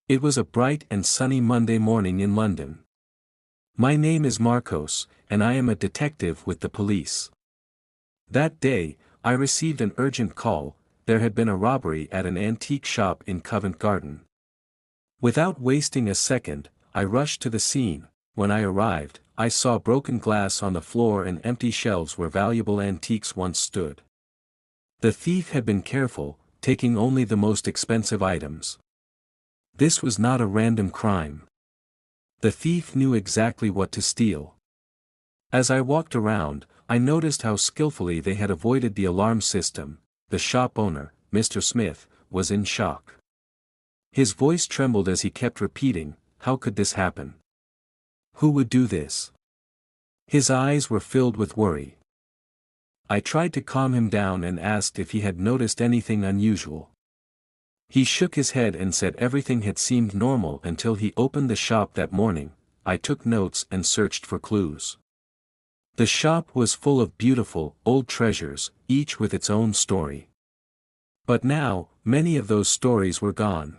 It was a bright and sunny Monday morning in London. My name is Marcos, and I am a detective with the police. That day, I received an urgent call. There had been a robbery at an antique shop in Covent Garden. Without wasting a second, I rushed to the scene. When I arrived, I saw broken glass on the floor and empty shelves where valuable antiques once stood. The thief had been careful, taking only the most expensive items. This was not a random crime. The thief knew exactly what to steal. As I walked around, I noticed how skillfully they had avoided the alarm system. The shop owner, Mr. Smith, was in shock. His voice trembled as he kept repeating, "How could this happen? Who would do this?" His eyes were filled with worry. I tried to calm him down and asked if he had noticed anything unusual. He shook his head and said everything had seemed normal until he opened the shop that morning. I took notes and searched for clues. The shop was full of beautiful, old treasures, each with its own story. But now, many of those stories were gone.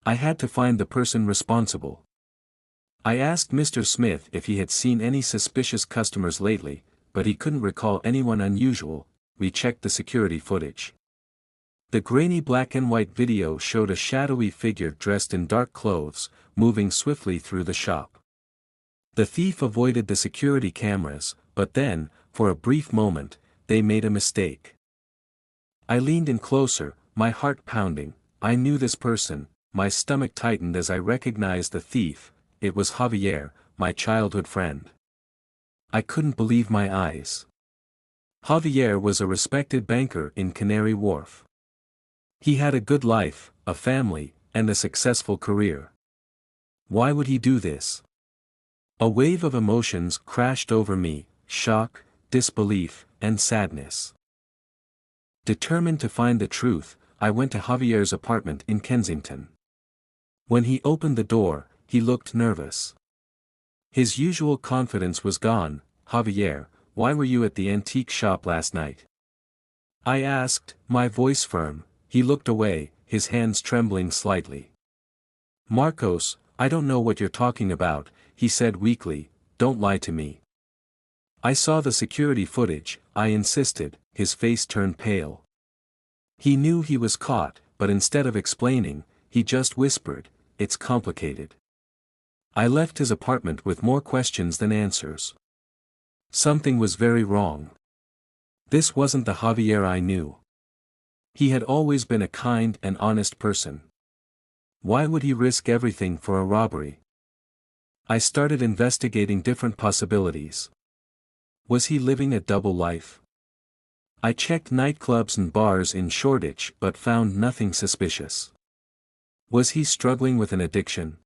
I had to find the person responsible. I asked Mr. Smith if he had seen any suspicious customers lately, but he couldn't recall anyone unusual. We checked the security footage. The grainy black and white video showed a shadowy figure dressed in dark clothes, moving swiftly through the shop. The thief avoided the security cameras, but then, for a brief moment, they made a mistake. I leaned in closer, my heart pounding. I knew this person. My stomach tightened as I recognized the thief. It was Javier, my childhood friend. I couldn't believe my eyes. Javier was a respected banker in Canary Wharf. He had a good life, a family, and a successful career. Why would he do this? A wave of emotions crashed over me: shock, disbelief, and sadness. Determined to find the truth, I went to Javier's apartment in Kensington. When he opened the door, he looked nervous. His usual confidence was gone. "Javier, why were you at the antique shop last night?" I asked, my voice firm. He looked away, his hands trembling slightly. "Marcos, I don't know what you're talking about," he said weakly. "Don't lie to me." "I saw the security footage," I insisted. His face turned pale. He knew he was caught, but instead of explaining, he just whispered, "It's complicated." I left his apartment with more questions than answers. Something was very wrong. This wasn't the Javier I knew. He had always been a kind and honest person. Why would he risk everything for a robbery? I started investigating different possibilities. Was he living a double life? I checked nightclubs and bars in Shoreditch but found nothing suspicious. Was he struggling with an addiction?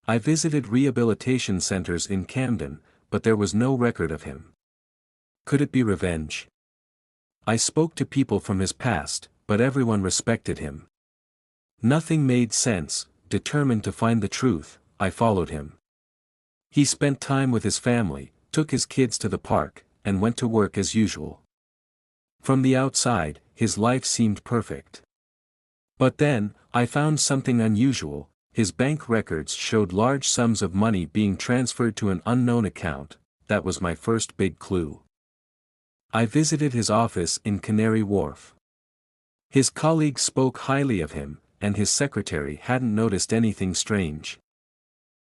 I visited rehabilitation centers in Camden, but there was no record of him. Could it be revenge? I spoke to people from his past, but everyone respected him. Nothing made sense. Determined to find the truth, I followed him. He spent time with his family, took his kids to the park, and went to work as usual. From the outside, his life seemed perfect. But then, I found something unusual. His bank records showed large sums of money being transferred to an unknown account. That was my first big clue. I visited his office in Canary Wharf. His colleagues spoke highly of him, and his secretary hadn't noticed anything strange.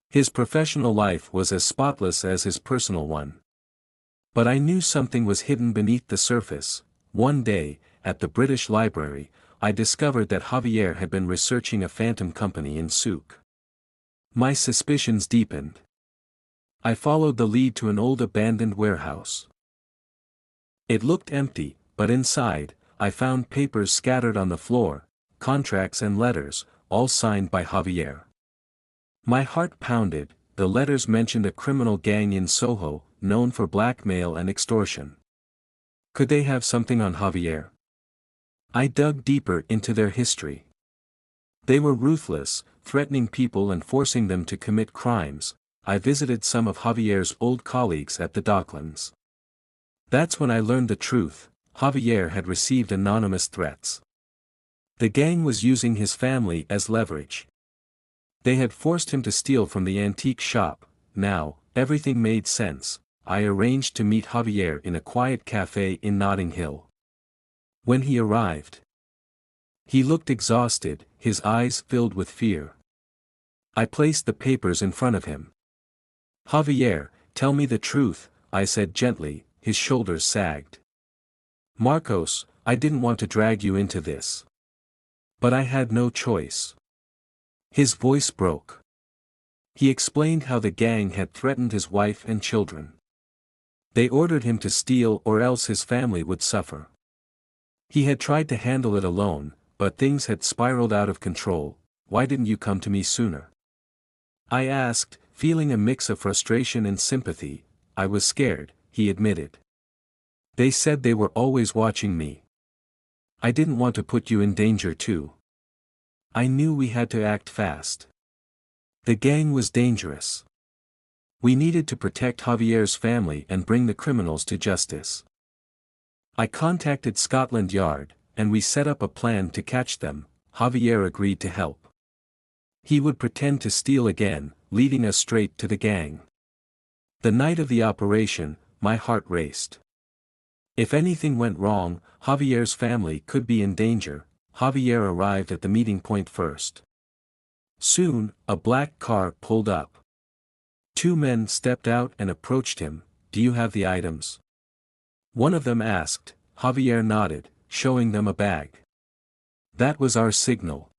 His professional life was as spotless as his personal one. But I knew something was hidden beneath the surface. One day, at the British Library, I discovered that Javier had been researching a phantom company in Souk. My suspicions deepened. I followed the lead to an old abandoned warehouse. It looked empty, but inside, I found papers scattered on the floor, contracts and letters, all signed by Javier. My heart pounded. The letters mentioned a criminal gang in Soho, known for blackmail and extortion. Could they have something on Javier? I dug deeper into their history. They were ruthless, threatening people and forcing them to commit crimes. I visited some of Javier's old colleagues at the Docklands. That's when I learned the truth. Javier had received anonymous threats. The gang was using his family as leverage. They had forced him to steal from the antique shop. Now, everything made sense. I arranged to meet Javier in a quiet cafe in Notting Hill. When he arrived, he looked exhausted, his eyes filled with fear. I placed the papers in front of him. "Javier, tell me the truth," I said gently. His shoulders sagged. "Marcos, I didn't want to drag you into this. But I had no choice." His voice broke. He explained how the gang had threatened his wife and children. They ordered him to steal or else his family would suffer. He had tried to handle it alone, but things had spiraled out of control. "Why didn't you come to me sooner?" I asked, feeling a mix of frustration and sympathy. "I was scared," he admitted. "They said they were always watching me. I didn't want to put you in danger too. I knew we had to act fast. The gang was dangerous. We needed to protect Javier's family and bring the criminals to justice. I contacted Scotland Yard, and we set up a plan to catch them." Javier agreed to help. He would pretend to steal again, leading us straight to the gang. The night of the operation, my heart raced. If anything went wrong, Javier's family could be in danger. Javier arrived at the meeting point first. Soon, a black car pulled up. Two men stepped out and approached him. "Do you have the items?" one of them asked. Javier nodded, showing them a bag. That was our signal.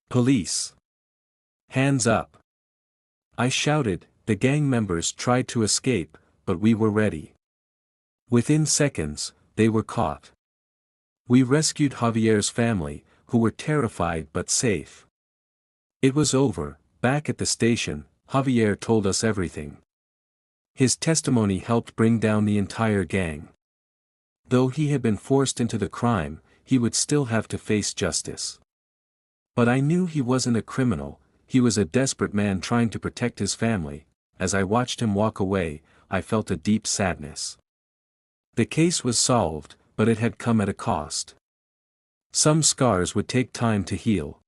"Police! Hands up!" I shouted. The gang members tried to escape, but we were ready. Within seconds, they were caught. We rescued Javier's family, who were terrified but safe. It was over. Back at the station, Javier told us everything. His testimony helped bring down the entire gang. Though he had been forced into the crime, he would still have to face justice. But I knew he wasn't a criminal, he was a desperate man trying to protect his family. As I watched him walk away, I felt a deep sadness. The case was solved, but it had come at a cost. Some scars would take time to heal.